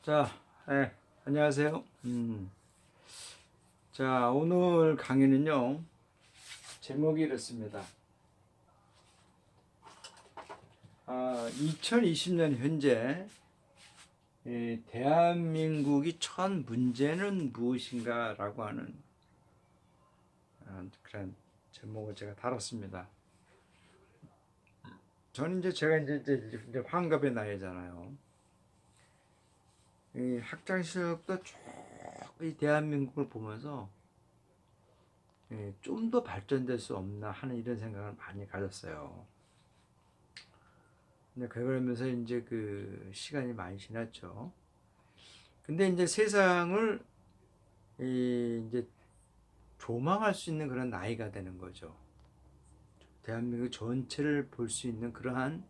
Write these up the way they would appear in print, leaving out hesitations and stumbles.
자, 안녕하세요. 자, 오늘 강의는요, 제목이 이렇습니다. 2020년 현재 대한민국이 처한 문제는 무엇인가 라고 하는 그런 제목을 제가 달았습니다. 저는 제가 이제 환갑의 나이잖아요. 이 학창시절부터 쭉 이 대한민국을 보면서 좀 더 발전될 수 없나 하는 이런 생각을 많이 가졌어요. 근데 그러면서 이제 그 시간이 많이 지났죠. 근데 이제 세상을 이제 조망할 수 있는 그런 나이가 되는 거죠. 대한민국 전체를 볼 수 있는 그러한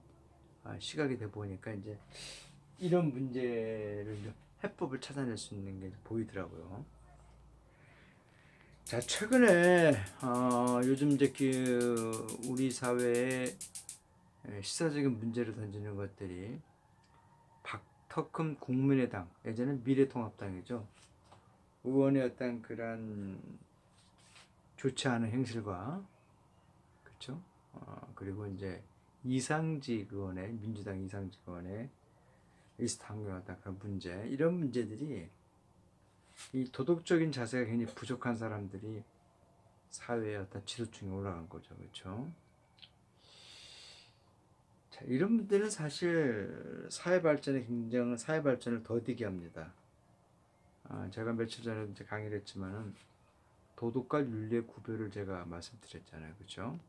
시각이 돼 보니까 이제 이런 문제를 해법을 찾아낼 수 있는 게 보이더라고요. 자, 최근에 요즘 이제 그 우리 사회에 시사적인 문제를 던지는 것들이 박터큰 국민의당, 예전엔 미래통합당이죠. 의원의 어떤 그런 좋지 않은 행실과, 그렇죠? 그리고 이제 이상직 의원의 민주당 이상직 의원의 이스탄불 그런 문제, 이런 문제들이 이 도덕적인 자세가 굉장히 부족한 사람들이 사회의 어떤 지도층에 올라간 거죠, 그렇죠? 자, 이런 분들은 사실 사회 발전을 더디게 합니다. 제가 며칠 전에 이제 강의를 했지만은 도덕과 윤리의 구별을 제가 말씀드렸잖아요, 그렇죠?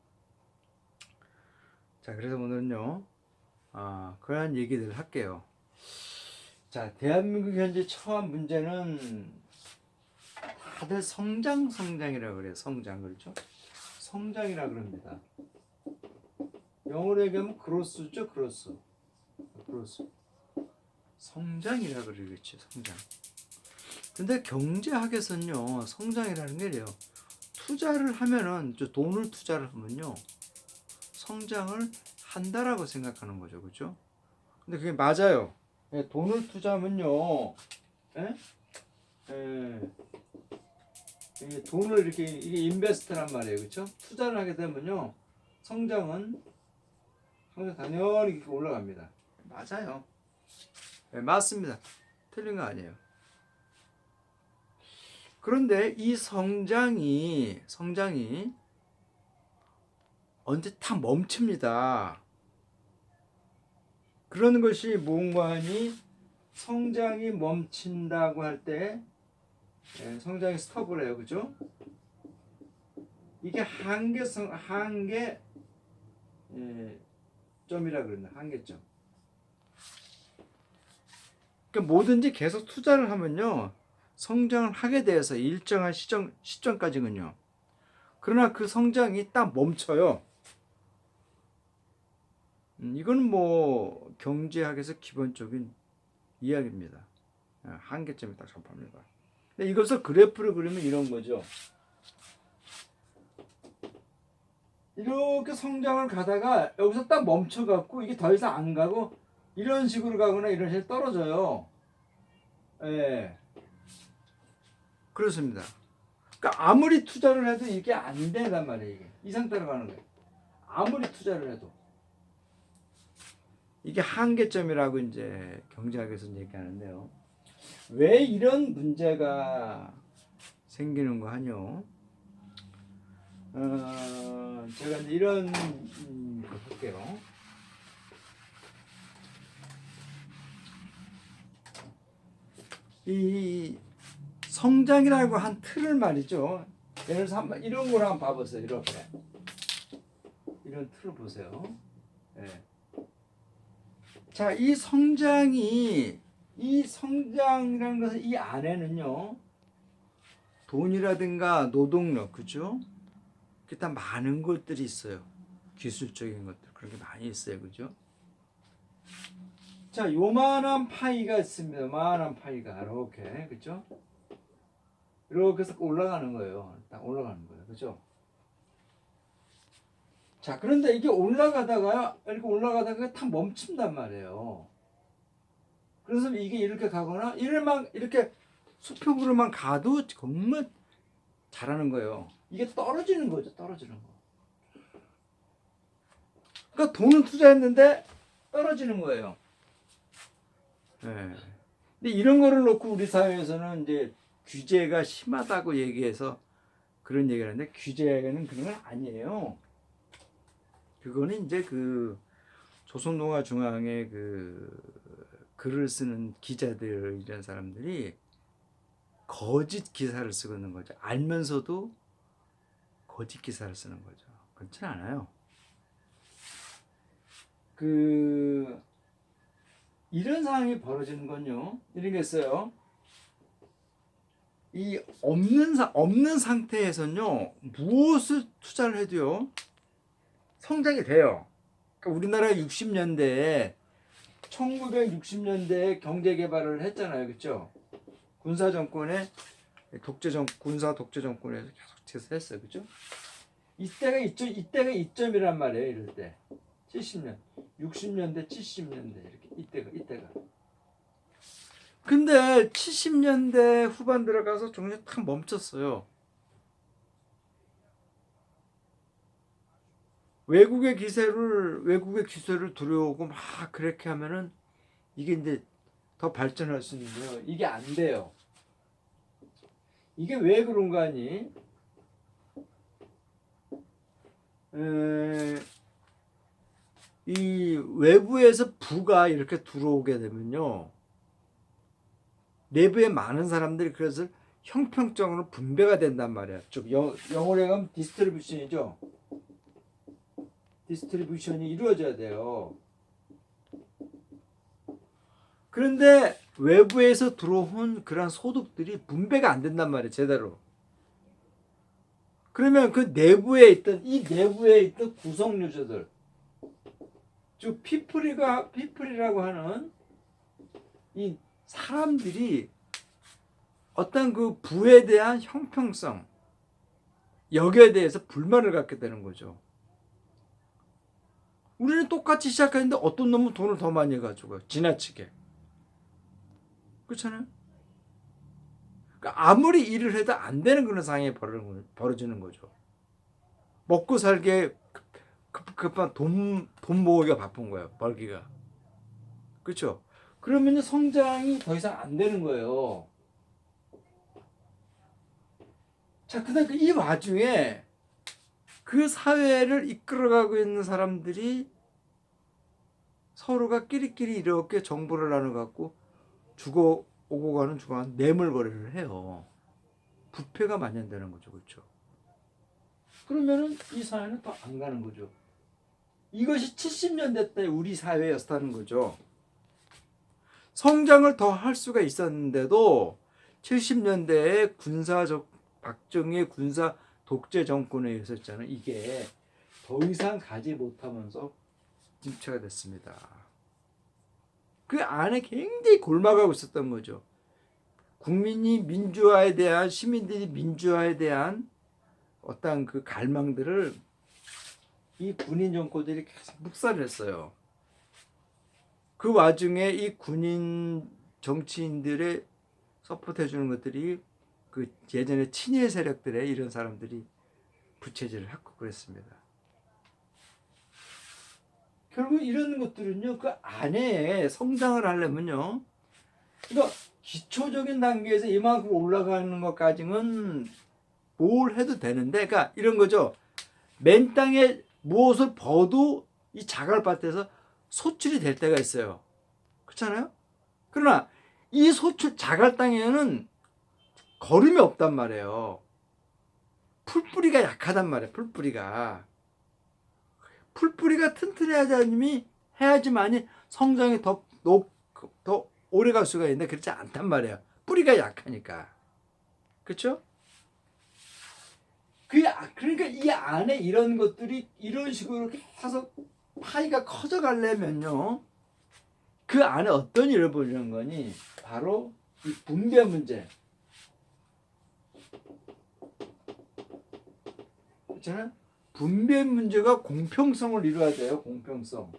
자, 그래서 오늘은요, 그러한 얘기들을 할게요. 자, 대한민국 현재 처한 문제는 다들 성장이라고 그래요. 성장, 그렇죠? 성장이라 그럽니다. 영어로 얘기하면 그로스죠, 그로스. 성장이라 그러겠죠, 성장. 근데 경제학에서는요, 성장이라는 게 이래요. 투자를 하면은, 돈을 투자를 하면요, 성장을 한다라고 생각하는 거죠, 그렇죠? 근데 그게 맞아요. 돈을 투자하면요, 예? 예, 이게 돈을 이렇게 이게 인베스트란 말이에요, 그렇죠? 투자를 하게 되면요, 성장은 항상 당연히 이렇게 올라갑니다. 맞아요. 맞습니다. 틀린 거 아니에요. 그런데 이 성장이 언제 탁 멈춥니다. 그런 것이 뭔가니 성장이 멈춘다고 할 때 성장이 스톱을 해요, 그죠? 이게 한계 점이라 그러나 한계점. 그러니까 뭐든지 계속 투자를 하면요, 성장을 하게 돼서 일정한 시점까지는요. 그러나 그 성장이 딱 멈춰요. 이건 뭐 경제학에서 기본적인 이야기입니다. 한계점이 딱 접합니다. 근데 이것을 그래프를 그리면 이런 거죠. 이렇게 성장을 가다가 여기서 딱 멈춰갖고 이게 더 이상 안 가고 이런 식으로 가거나 이런 식으로 떨어져요. 예. 그렇습니다. 그러니까 아무리 투자를 해도 이게 안 된단 말이에요. 이게. 이 상태로 가는 거예요. 아무리 투자를 해도. 이게 한계점이라고 이제 경제학에서 얘기하는데요. 왜 이런 문제가 생기는 거 하뇨? 제가 이제 이런 거 볼게요. 이 성장이라고 한 틀을 말이죠. 예를 들어서 한번 이런 걸 한번 봐보세요. 이렇게 이런 틀을 보세요. 네. 자, 이 성장이라는 것은 이 안에는요, 돈이라든가 노동력, 그죠? 일단 많은 것들이 있어요. 기술적인 것들 그런 게 많이 있어요, 그죠? 자, 요만한 파이가 있습니다. 요만한 파이가 이렇게, 그죠? 이렇게 해서 올라가는 거예요. 딱 올라가는 거예요, 그죠? 자, 그런데 이게 이렇게 올라가다가 탁 멈춘단 말이에요. 그래서 이게 이렇게 가거나 이를만 이렇게 수평으로만 가도 정말 잘하는 거예요. 이게 떨어지는 거죠. 떨어지는 거. 그러니까 돈은 투자했는데 떨어지는 거예요. 네. 근데 이런 거를 놓고 우리 사회에서는 이제 규제가 심하다고 얘기해서 그런 얘기를 하는데 규제는 그런 건 아니에요. 그거는 이제 그 조선동아중앙의 그 글을 쓰는 기자들 이런 사람들이 거짓 기사를 쓰고 있는 거죠. 알면서도 거짓 기사를 쓰는 거죠. 그렇지 않아요. 그 이런 상황이 벌어지는 건요. 이런 게 있어요. 이 없는 상태에서는요. 무엇을 투자를 해도요. 성장이 돼요. 그러니까 우리나라 60년대에 1960년대에 경제 개발을 했잖아요. 그렇죠? 군사 정권의 군사 독재 정권에서 계속 했어요. 그렇죠? 이때가 이점이란 말이에요. 이럴 때. 70년, 60년대, 70년대 이렇게 이때가. 근데 70년대 후반 들어가서 종료 탁 멈췄어요. 외국의 기술을 들여오고 막 그렇게 하면은 이게 이제 더 발전할 수 있는데요. 이게 안 돼요. 이게 왜 그런가 하니? 이 외부에서 부가 이렇게 들어오게 되면요. 내부에 많은 사람들이 그래서 형평성으로 분배가 된단 말이야. 좀 영어로 하면 디스트리뷰션이죠. 디스트리뷰션이 이루어져야 돼요. 그런데 외부에서 들어온 그런 소득들이 분배가 안 된단 말이에요. 제대로. 그러면 그 내부에 있던 구성 요소들, 즉 피플이라고 하는 이 사람들이 어떤 그 부에 대한 형평성, 여기에 대해서 불만을 갖게 되는 거죠. 우리는 똑같이 시작했는데 어떤 놈은 돈을 더 많이 가지고 지나치게. 그렇잖아요. 그러니까 아무리 일을 해도 안 되는 그런 상황이 벌어지는 거죠. 먹고 살기에 급한 돈 모으기가 바쁜 거예요. 벌기가. 그렇죠? 그러면 성장이 더 이상 안 되는 거예요. 자, 근데 이 와중에 그 사회를 이끌어가고 있는 사람들이 서로가 끼리끼리 이렇게 정보를 나눠갖고 주고 가는 뇌물 거래를 해요. 부패가 만연되는 거죠. 그렇죠? 그러면은 이 사회는 더 안 가는 거죠. 이것이 70년대 때 우리 사회였다는 거죠. 성장을 더 할 수가 있었는데도 70년대에 박정희의 군사 독재 정권에 의해서잖아요. 이게 더 이상 가지 못하면서 침체가 됐습니다. 그 안에 굉장히 골마가고 있었던 거죠. 시민들이 민주화에 대한 어떤 그 갈망들을 이 군인 정권들이 계속 묵살을 했어요. 그 와중에 이 군인 정치인들의 서포트해 주는 것들이 그 예전에 친일 세력들의 이런 사람들이 부채질을 했고 그랬습니다. 결국 이런 것들은요, 그 안에 성장을 하려면요, 그러니까 기초적인 단계에서 이만큼 올라가는 것까지는 뭘 해도 되는데, 그러니까 이런 거죠. 맨 땅에 무엇을 버도 이 자갈밭에서 소출이 될 때가 있어요. 그렇잖아요? 그러나 이 자갈 땅에는 거름이 없단 말이에요. 풀뿌리가 약하단 말이에요. 풀뿌리가 튼튼해야지만이 성장이 더 오래 갈 수가 있는데 그렇지 않단 말이에요. 뿌리가 약하니까. 그렇죠? 그러니까 이 안에 이런 것들이 이런 식으로 계속 파이가 커져가려면요. 그 안에 어떤 일을 벌이는 거니? 바로 이 분배 문제. 그렇잖아요? 분배 문제가 공평성을 이루어야 돼요. 공평성.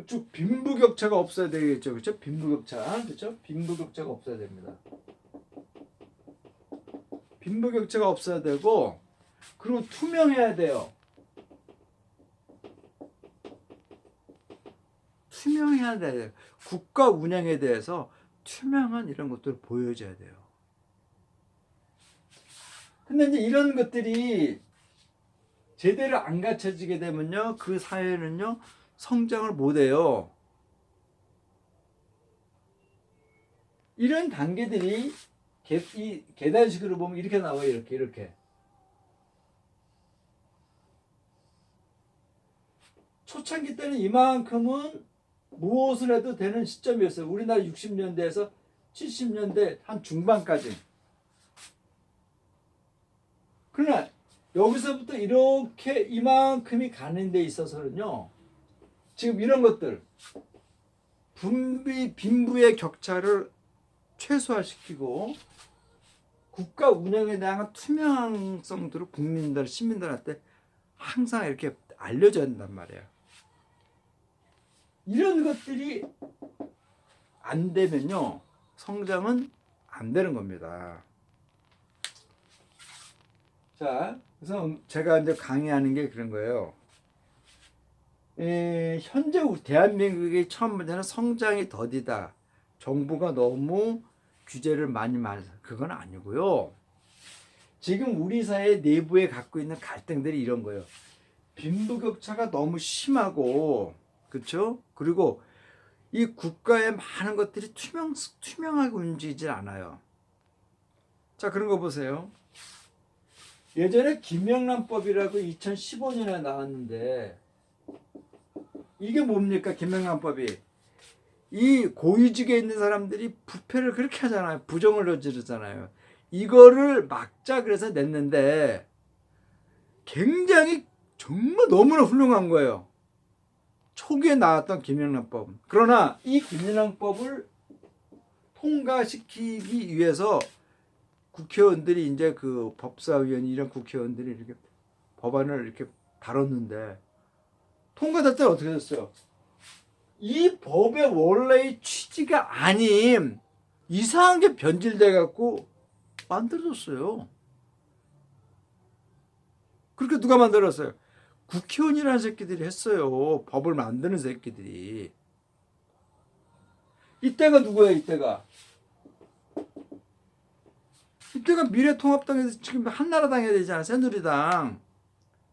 쭉 빈부격차가 없어야 되겠죠, 그렇죠? 빈부격차, 그렇죠? 빈부격차가 없어야 됩니다. 빈부격차가 없어야 되고, 그리고 투명해야 돼요. 투명해야 돼요. 국가 운영에 대해서 투명한 이런 것들을 보여줘야 돼요. 근데 이제 이런 것들이 제대로 안 갖춰지게 되면요, 그 사회는요 성장을 못해요. 이런 단계들이 이 계단식으로 보면 이렇게 나와요. 이렇게 초창기 때는 이만큼은 무엇을 해도 되는 시점이었어요. 우리나라 60년대에서 70년대 한 중반까지. 그러나 여기서부터 이렇게 이만큼이 가는 데 있어서는요, 지금 이런 것들 빈부의 격차를 최소화시키고 국가 운영에 대한 투명성들을 국민들, 시민들한테 항상 이렇게 알려줘야 된단 말이에요. 이런 것들이 안 되면요, 성장은 안 되는 겁니다. 자, 그래서 제가 이제 강의하는 게 그런 거예요. 현재 대한민국의 첫 문제는 성장이 더디다. 정부가 너무 규제를 많이 해서 그건 아니고요. 지금 우리 사회 내부에 갖고 있는 갈등들이 이런 거예요. 빈부격차가 너무 심하고, 그렇죠? 그리고 이 국가의 많은 것들이 투명하게 움직이질 않아요. 자, 그런 거 보세요. 예전에 김영란법이라고 2015년에 나왔는데, 이게 뭡니까? 김영란법이 이 고위직에 있는 사람들이 부패를 그렇게 하잖아요. 부정을 저지르잖아요. 이거를 막자 그래서 냈는데 굉장히 정말 너무나 훌륭한 거예요. 초기에 나왔던 김영란법. 그러나 이 김영란법을 통과시키기 위해서 국회의원들이 이제 그 법사위원 이런 국회의원들이 이렇게 법안을 이렇게 다뤘는데 통과될 때 어떻게 됐어요? 이 법의 원래의 취지가 아닌 이상한 게 변질돼 갖고 만들어졌어요. 그렇게 누가 만들었어요? 국회의원이라는 새끼들이 했어요. 법을 만드는 새끼들이. 이때가 누구예요? 이때가 미래통합당에서 지금 한나라당 해야 되잖아요. 새누리당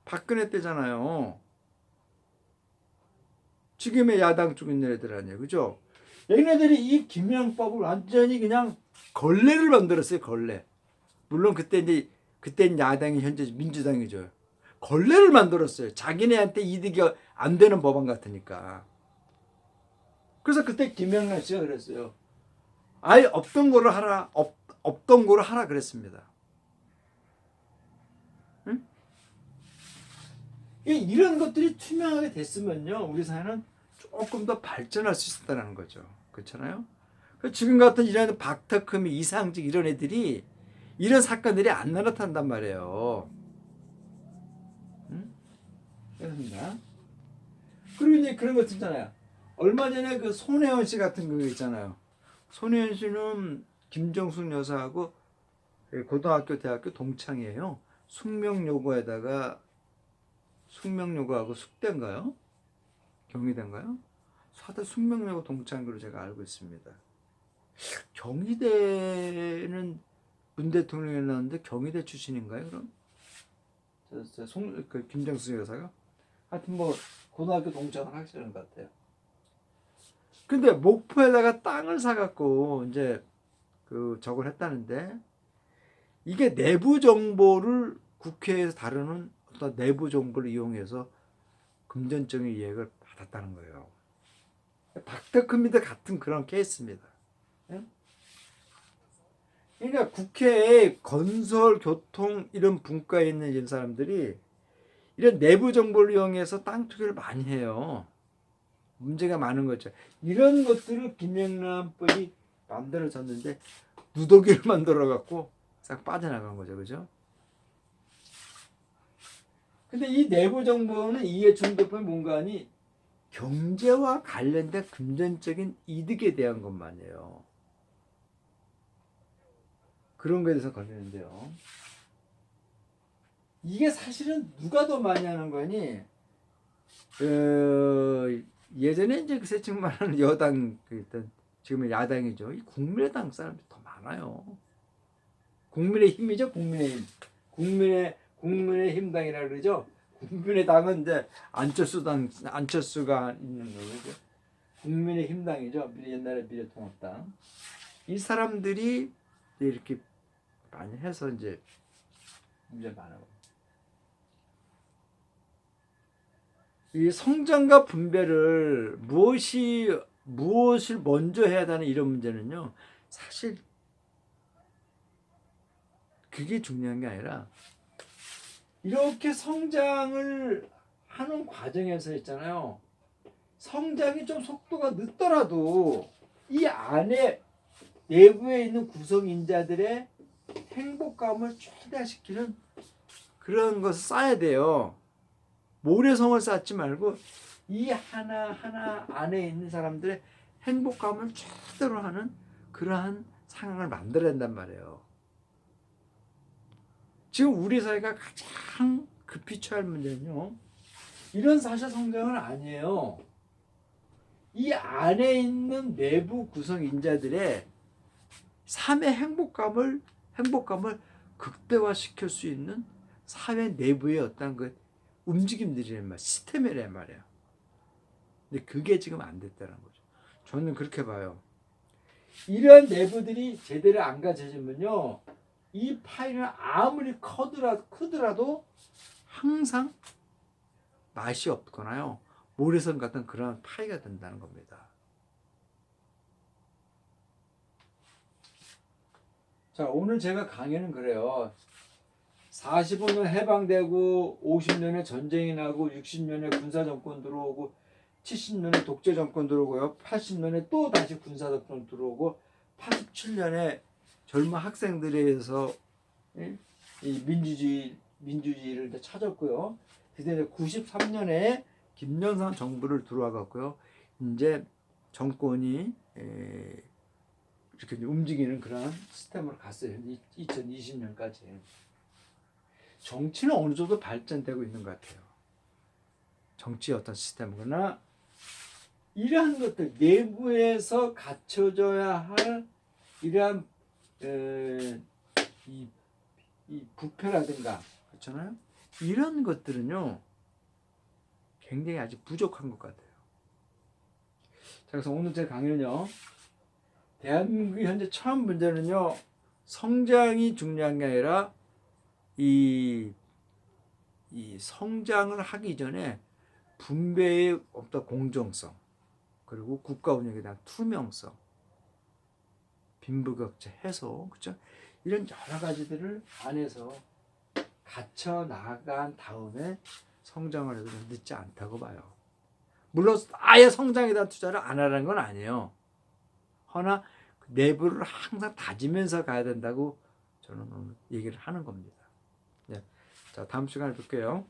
박근혜 때잖아요. 지금의 야당 쪽에 있는 애들 아니에요. 그죠? 얘네들이 이 김영법을 완전히 그냥 걸레를 만들었어요. 걸레. 물론 그때 야당이 현재 민주당이죠. 걸레를 만들었어요. 자기네한테 이득이 안 되는 법안 같으니까. 그래서 그때 김영란 씨가 그랬어요. 아예 없던 거를 하라. 없던 거를 하라 그랬습니다. 응? 이런 것들이 투명하게 됐으면요, 우리 사회는 조금 더 발전할 수 있었다는 거죠. 그렇잖아요? 지금 같은 이런 박터크미, 이상직 이런 애들이 이런 사건들이 안 나타난단 말이에요. 응? 그렇습니다. 그리고 이제 그런 것 있잖아요. 얼마 전에 그 손혜원 씨 같은 거 있잖아요. 손혜원 씨는 김정숙 여사하고 고등학교, 대학교 동창이에요. 숙명여고하고 숙대인가요? 경희대인가요? 사대 숙명여고 동창으로 제가 알고 있습니다. 경희대는 문 대통령이 나왔는데 경희대 출신인가요? 그럼? 김정숙 여사가? 하여튼 뭐 고등학교 동창을 하시는 것 같아요. 근데 목포에다가 땅을 사갖고 이제 저걸 했다는데, 이게 내부 정보를 국회에서 다루는 어떤 내부 정보를 이용해서 금전적인 이익을 받았다는 거예요. 박덕흠이도 같은 그런 케이스입니다. 그러니까 국회에 건설, 교통 이런 분과에 있는 이런 사람들이 이런 내부 정보를 이용해서 땅 투기를 많이 해요. 문제가 많은 거죠. 이런 것들을 김영란법이 만들어졌는데 누더기를 만들어 갖고 싹 빠져나간 거죠. 그죠? 근데 이 내부 정보는 이해충돌법의 문간이 경제와 관련된 금전적인 이득에 대한 것만이에요. 그런 거에 대해서 걸리는데요. 이게 사실은 누가 더 많이 하는 거니? 예전에 이제 그 세칭 말하는 여당, 지금은 야당이죠. 이 국민의당 사람들이 더 많아요. 국민의힘이죠, 국민의힘. 국민의힘당이라 그러죠. 국민의당은 이제 안철수가 있는 거죠. 국민의힘당이죠. 옛날에 미래통합당. 이 사람들이 이렇게 많이 해서 이제 문제 많아요. 이 성장과 분배를 무엇을 먼저 해야 되는 이런 문제는요. 사실 그게 중요한 게 아니라 이렇게 성장을 하는 과정에서 있잖아요. 성장이 좀 속도가 늦더라도 이 안에 내부에 있는 구성인자들의 행복감을 최대화시키는 그런 것을 쌓아야 돼요. 모래성을 쌓지 말고 이 하나하나 안에 있는 사람들의 행복감을 최대로 하는 그러한 상황을 만들어야 된단 말이에요. 지금 우리 사회가 가장 급히 처할 문제는요. 이런 사실 성장은 아니에요. 이 안에 있는 내부 구성인자들의 삶의 행복감을 극대화시킬 수 있는 사회 내부의 어떤 그 움직임들이란 말, 시스템이란 말이에요. 근데 그게 지금 안 됐다는 거죠. 저는 그렇게 봐요. 이러한 내부들이 제대로 안 갖춰지면요, 이 파일은 아무리 크더라도 항상 맛이 없거나요, 모래성 같은 그런 파이가 된다는 겁니다. 자, 오늘 제가 강의는 그래요. 45년 해방되고 50년에 전쟁이 나고 60년에 군사정권 들어오고 70년에 독재정권 들어오고요. 80년에 또 다시 군사정권 들어오고 87년에 젊은 학생들에 의해서 이 민주주의를 찾았고요. 그때 93년에 김영삼 정부를 들어와 갖고요. 이제 정권이 이렇게 움직이는 그런 시스템으로 갔어요. 2020년까지. 정치는 어느 정도 발전되고 있는 것 같아요. 정치의 어떤 시스템이거나 이러한 것들 내부에서 갖춰져야 할 이러한 이 부패라든가 그렇잖아요. 이런 것들은요 굉장히 아직 부족한 것 같아요. 자, 그래서 오늘 제 강의는요, 대한민국의 현재 처음 문제는요, 성장이 중요한 게 아니라 이 성장을 하기 전에 분배의 어떤 공정성, 그리고 국가 운영에 대한 투명성, 빈부격차 해소, 그렇죠? 이런 여러 가지들을 안에서 갖춰 나간 다음에 성장을 해도 늦지 않다고 봐요. 물론 아예 성장에 대한 투자를 안 하라는 건 아니에요. 허나 내부를 항상 다지면서 가야 된다고 저는 오늘 얘기를 하는 겁니다. 네. 자, 다음 시간에 뵐게요.